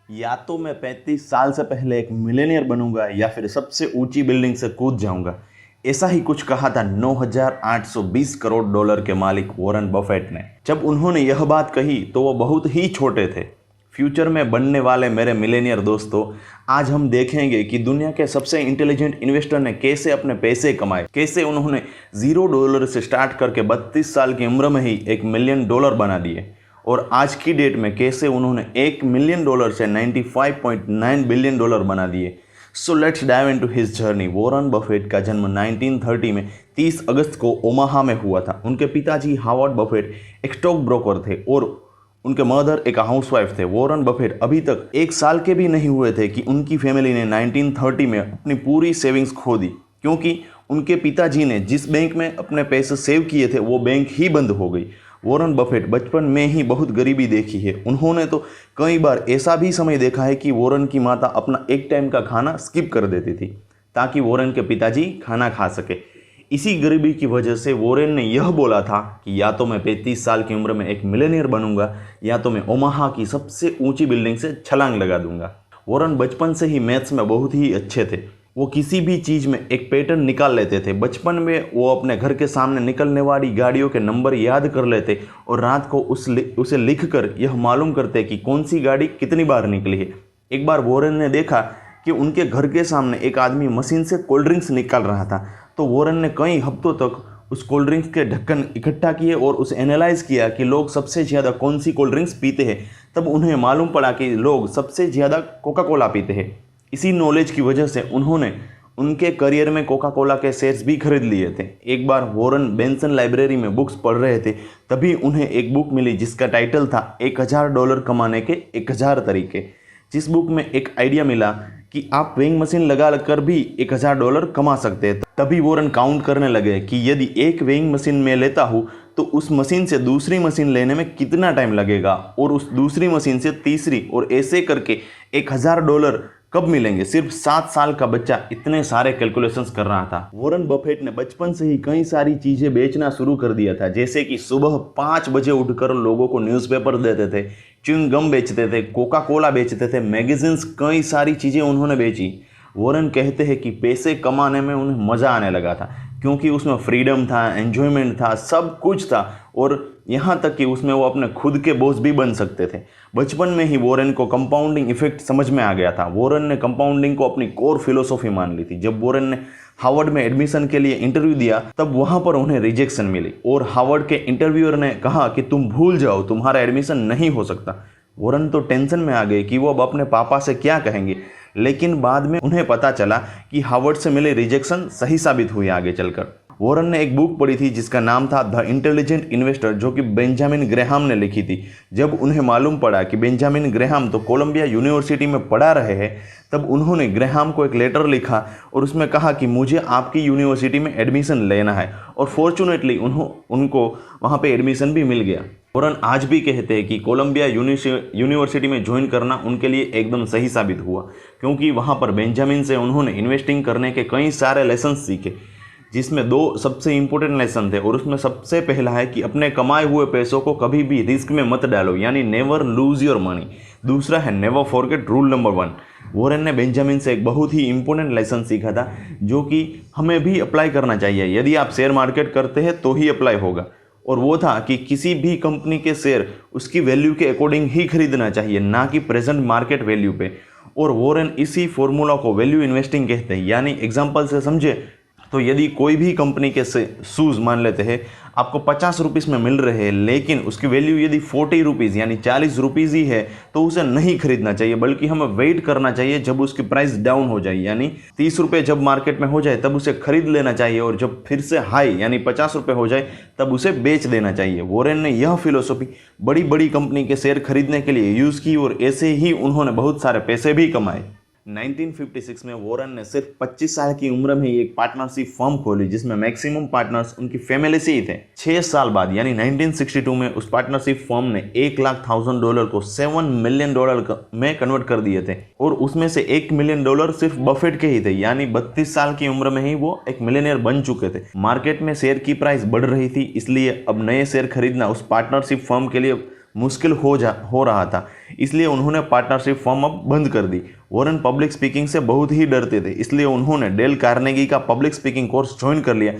या तो मैं 35 साल से पहले एक मिलेनियर बनूंगा या फिर सबसे ऊंची बिल्डिंग से कूद जाऊंगा। ऐसा ही कुछ कहा था 9,820 करोड़ डॉलर के मालिक वॉरेन बफेट ने। जब उन्होंने यह बात कही तो वो बहुत ही छोटे थे। फ्यूचर में बनने वाले मेरे मिलेनियर दोस्तों, आज हम देखेंगे कि दुनिया के सबसे इंटेलिजेंट इन्वेस्टर ने कैसे अपने पैसे कमाए, कैसे उन्होंने $0 से स्टार्ट करके 32 साल की उम्र में ही $1 मिलियन बना दिए, और आज की डेट में कैसे उन्होंने $1 मिलियन से 95.9 बिलियन डॉलर बना दिए। So let's dive into his journey. Warren Buffett का जन्म 1930 में 30 अगस्त को ओमाहा में हुआ था। उनके पिताजी हावर्ड बफेट एक स्टॉक ब्रोकर थे और उनके मदर एक हाउसवाइफ थे। वॉरेन बफेट अभी तक 1 साल के भी नहीं हुए थे कि उनकी फैमिली ने 1930 में अपनी पूरी सेविंग्स खो दी, क्योंकि उनके पिताजी ने जिस बैंक में अपने पैसे सेव किए थे वो बैंक ही बंद हो गई। वॉरेन बफेट बचपन में ही बहुत गरीबी देखी है। उन्होंने तो कई बार ऐसा भी समय देखा है कि वॉरेन की माता अपना एक टाइम का खाना स्किप कर देती थी ताकि वॉरेन के पिताजी खाना खा सके। इसी गरीबी की वजह से वॉरेन ने यह बोला था कि या तो मैं 35 साल की उम्र में एक मिलेनियर बनूंगा या तो मैं ओमाहा की सबसे ऊंची बिल्डिंग से छलांग लगा दूंगा। वॉरेन बचपन से ही मैथ्स में बहुत ही अच्छे थे। वो किसी भी चीज़ में एक पैटर्न निकाल लेते थे। बचपन में वो अपने घर के सामने निकलने वाली गाड़ियों के नंबर याद कर लेते और रात को उसे लिख कर यह मालूम करते कि कौन सी गाड़ी कितनी बार निकली है। एक बार वॉरेन ने देखा कि उनके घर के सामने एक आदमी मशीन से कोल्ड ड्रिंक्स निकाल रहा था, तो वॉरेन ने कई हफ्तों तक उस कोल्ड ड्रिंक्स के ढक्कन इकट्ठा किए और उसे एनालाइज किया कि लोग सबसे ज़्यादा कौन सी कोल्ड ड्रिंक्स पीते हैं। तब उन्हें मालूम पड़ा कि लोग सबसे ज़्यादा कोका कोला पीते हैं। इसी नॉलेज की वजह से उन्होंने उनके करियर में कोका कोला के शेयर्स भी खरीद लिए थे। एक बार वॉरेन बेंसन लाइब्रेरी में बुक्स पढ़ रहे थे, तभी उन्हें एक बुक मिली जिसका टाइटल था $1000 कमाने के 1000 तरीके। जिस बुक में एक आइडिया मिला कि आप वेइंग मशीन लगा कर भी $1000 कमा सकते हैं। तभी वॉरेन काउंट करने लगे कि यदि एक वेइंग मशीन में लेता हूँ तो उस मशीन से दूसरी मशीन लेने में कितना टाइम लगेगा, और उस दूसरी मशीन से तीसरी, और ऐसे करके $1000 कब मिलेंगे। सिर्फ 7 साल का बच्चा इतने सारे कैलकुलेशंस कर रहा था। वॉरेन बफेट ने बचपन से ही कई सारी चीज़ें बेचना शुरू कर दिया था, जैसे कि सुबह 5 बजे उठकर लोगों को न्यूज़पेपर देते थे, च्युइंग गम बेचते थे, कोका कोला बेचते थे, मैगजीन्स, कई सारी चीज़ें उन्होंने बेची। वॉरेन कहते हैं कि पैसे कमाने में उन्हें मज़ा आने लगा था, क्योंकि उसमें फ्रीडम था, एन्जॉयमेंट था, सब कुछ था, और यहाँ तक कि उसमें वो अपने खुद के बॉस भी बन सकते थे। बचपन में ही वॉरेन को कंपाउंडिंग इफेक्ट समझ में आ गया था। वॉरेन ने कंपाउंडिंग को अपनी कोर फिलोसॉफी मान ली थी। जब वॉरेन ने हार्वर्ड में एडमिशन के लिए इंटरव्यू दिया तब वहाँ पर उन्हें रिजेक्शन मिली, और हार्वर्ड के इंटरव्यूअर ने कहा कि तुम भूल जाओ, तुम्हारा एडमिशन नहीं हो सकता। वॉरेन तो टेंशन में आ गए कि वो अब अपने पापा से क्या कहेंगे, लेकिन बाद में उन्हें पता चला कि हार्वर्ड से मिले रिजेक्शन सही साबित हुई आगे चलकर। वॉरेन ने एक बुक पढ़ी थी जिसका नाम था द इंटेलिजेंट इन्वेस्टर, जो कि बेंजामिन ग्रेहाम ने लिखी थी। जब उन्हें मालूम पड़ा कि बेंजामिन ग्रेहाम तो कोलंबिया यूनिवर्सिटी में पढ़ा रहे हैं, तब उन्होंने ग्रेहाम को एक लेटर लिखा और उसमें कहा कि मुझे आपकी यूनिवर्सिटी में एडमिशन लेना है, और फॉर्चुनेटली उनको वहाँ पे एडमिशन भी मिल गया। वॉरेन आज भी कहते हैं कि कोलंबिया यूनिवर्सिटी में ज्वाइन करना उनके लिए एकदम सही साबित हुआ, क्योंकि वहाँ पर बेंजामिन से उन्होंने इन्वेस्टिंग करने के कई सारे लेसन सीखे, जिसमें 2 सबसे इंपॉर्टेंट लेसन थे। और उसमें सबसे पहला है कि अपने कमाए हुए पैसों को कभी भी रिस्क में मत डालो, यानी नेवर लूज योर मनी। दूसरा है never forget rule number 1। Warren ने बेंजामिन से एक बहुत ही इंपॉर्टेंट लेसन सीखा था, जो कि हमें भी अप्लाई करना चाहिए। यदि आप शेयर मार्केट करते हैं तो ही अप्लाई होगा, और वो था कि किसी भी कंपनी के शेयर उसकी वैल्यू के अकॉर्डिंग ही खरीदना चाहिए, ना कि प्रेजेंट मार्केट वैल्यू पे। और वॉरेन इसी फॉर्मूला को वैल्यू इन्वेस्टिंग कहते हैं। यानी एग्जांपल से समझे तो यदि कोई भी कंपनी के शूज़ मान लेते हैं आपको 50 रुपीज़ में मिल रहे हैं, लेकिन उसकी वैल्यू यदि 40 रुपीज़ यानी 40 रुपीज़ ही है, तो उसे नहीं खरीदना चाहिए, बल्कि हमें वेट करना चाहिए जब उसकी प्राइस डाउन हो जाए, यानी 30 रुपये जब मार्केट में हो जाए तब उसे खरीद लेना चाहिए, और जब फिर से हाई यानी 50 रुपये हो जाए तब उसे बेच देना चाहिए। वॉरेन ने यह फिलोसॉफी बड़ी बड़ी कंपनी के शेयर खरीदने के लिए यूज़ की, और ऐसे ही उन्होंने बहुत सारे पैसे भी कमाए। 1956 में वॉरेन ने सिर्फ 25 साल की उम्र में ही एक पार्टनरशिप फर्म खोली, जिसमें मैक्सिमम पार्टनर्स उनकी फैमिली से ही थे। 6 साल बाद यानी 1962 में उस पार्टनरशिप फर्म ने $1,00,000 को $7 मिलियन में कन्वर्ट कर दिए थे, और उसमें से $1 मिलियन सिर्फ बफेट के ही थे। यानी 32 साल की उम्र में ही वो एक मिलियनियर बन चुके थे। मार्केट में शेयर की प्राइस बढ़ रही थी, इसलिए अब नए शेयर खरीदना उस पार्टनरशिप फर्म के लिए मुश्किल हो रहा था, इसलिए उन्होंने पार्टनरशिप फर्म अब बंद कर दी। वॉरेन पब्लिक स्पीकिंग से बहुत ही डरते थे, इसलिए उन्होंने डेल कार्नेगी का पब्लिक स्पीकिंग कोर्स ज्वाइन कर लिया,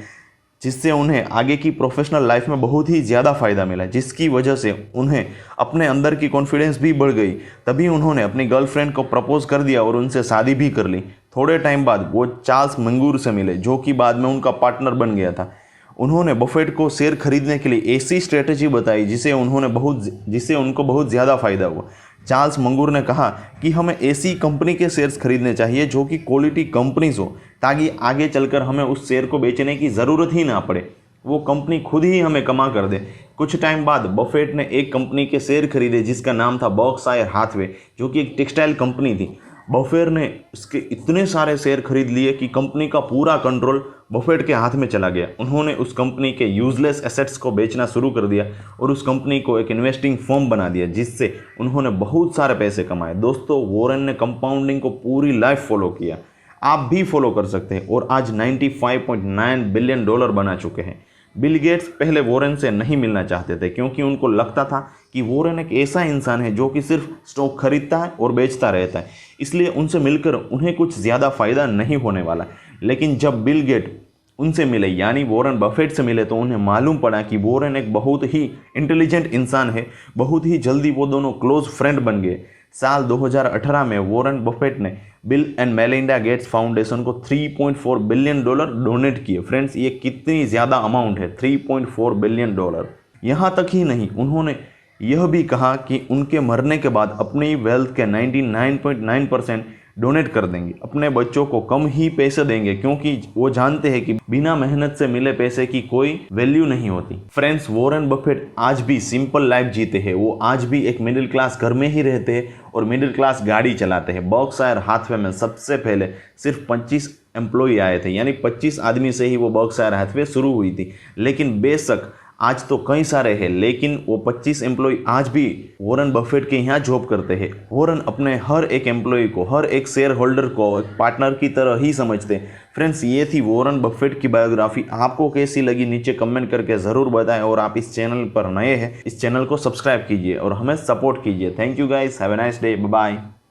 जिससे उन्हें आगे की प्रोफेशनल लाइफ में बहुत ही ज़्यादा फायदा मिला, जिसकी वजह से उन्हें अपने अंदर की कॉन्फिडेंस भी बढ़ गई। तभी उन्होंने अपनी गर्लफ्रेंड को प्रपोज कर दिया और उनसे शादी भी कर ली। थोड़े टाइम बाद वो चार्ल्स मंगूर से मिले, जो कि बाद में उनका पार्टनर बन गया था। उन्होंने बफेट को शेयर खरीदने के लिए ऐसी स्ट्रेटेजी बताई जिसे उनको बहुत ज़्यादा फायदा हुआ। चार्ल्स मंगूर ने कहा कि हमें ऐसी कंपनी के शेयर्स खरीदने चाहिए जो कि क्वालिटी कंपनीज हो, ताकि आगे चलकर हमें उस शेयर को बेचने की ज़रूरत ही ना पड़े, वो कंपनी खुद ही हमें कमा कर दे। कुछ टाइम बाद बफेट ने एक कंपनी के शेयर खरीदे जिसका नाम था बर्कशायर हाथवे, जो कि एक टेक्सटाइल कंपनी थी। बफेट ने इसके इतने सारे शेयर खरीद लिए कि कंपनी का पूरा कंट्रोल बफेट के हाथ में चला गया। उन्होंने उस कंपनी के यूजलेस एसेट्स को बेचना शुरू कर दिया और उस कंपनी को एक इन्वेस्टिंग फर्म बना दिया, जिससे उन्होंने बहुत सारे पैसे कमाए। दोस्तों, वॉरेन ने कंपाउंडिंग को पूरी लाइफ फॉलो किया, आप भी फॉलो कर सकते हैं और आज $95.9 बिलियन बना चुके हैं। बिल गेट्स पहले वॉरेन से नहीं मिलना चाहते थे, क्योंकि उनको लगता था कि वॉरेन एक ऐसा इंसान है जो कि सिर्फ स्टॉक खरीदता है और बेचता रहता है, इसलिए उनसे मिलकर उन्हें कुछ ज़्यादा फायदा नहीं होने वाला। लेकिन जब बिल गेट उनसे मिले, यानी वॉरेन बफेट से मिले, तो उन्हें मालूम पड़ा कि वॉरेन एक बहुत ही इंटेलिजेंट इंसान है। बहुत ही जल्दी वो दोनों क्लोज फ्रेंड बन गए। साल 2018 में वॉरेन बफेट ने bill and Melinda Gates foundation को $3.4 बिलियन डोनेट किए। फ्रेंड्स, ये कितनी ज़्यादा अमाउंट है, $3.4 बिलियन। यहाँ तक ही नहीं, उन्होंने यह भी कहा कि उनके मरने के बाद अपनी वेल्थ के 99.9% डोनेट कर देंगे, अपने बच्चों को कम ही पैसे देंगे, क्योंकि वो जानते हैं कि बिना मेहनत से मिले पैसे की कोई वैल्यू नहीं होती। फ्रेंड्स, वॉरेन बफेट आज भी सिंपल लाइफ जीते हैं। वो आज भी एक मिडिल क्लास घर में ही रहते हैं और मिडिल क्लास गाड़ी चलाते हैं। बर्कशायर हाथवे में सबसे पहले सिर्फ 25 एम्प्लॉय आए थे, यानी 25 आदमी से ही वो बर्कशायर हाथवे शुरू हुई थी। लेकिन बेशक आज तो कई सारे हैं, लेकिन वो 25 एम्प्लॉय आज भी वॉरेन बफेट के यहाँ जॉब करते हैं। वॉरेन अपने हर एक एम्प्लॉय को, हर एक शेयर होल्डर को एक पार्टनर की तरह ही समझते हैं। फ्रेंड्स, ये थी वॉरेन बफेट की बायोग्राफी। आपको कैसी लगी नीचे कमेंट करके ज़रूर बताएं, और आप इस चैनल पर नए हैं, इस चैनल को सब्सक्राइब कीजिए और हमें सपोर्ट कीजिए। Thank you guys, have a nice day, bye bye.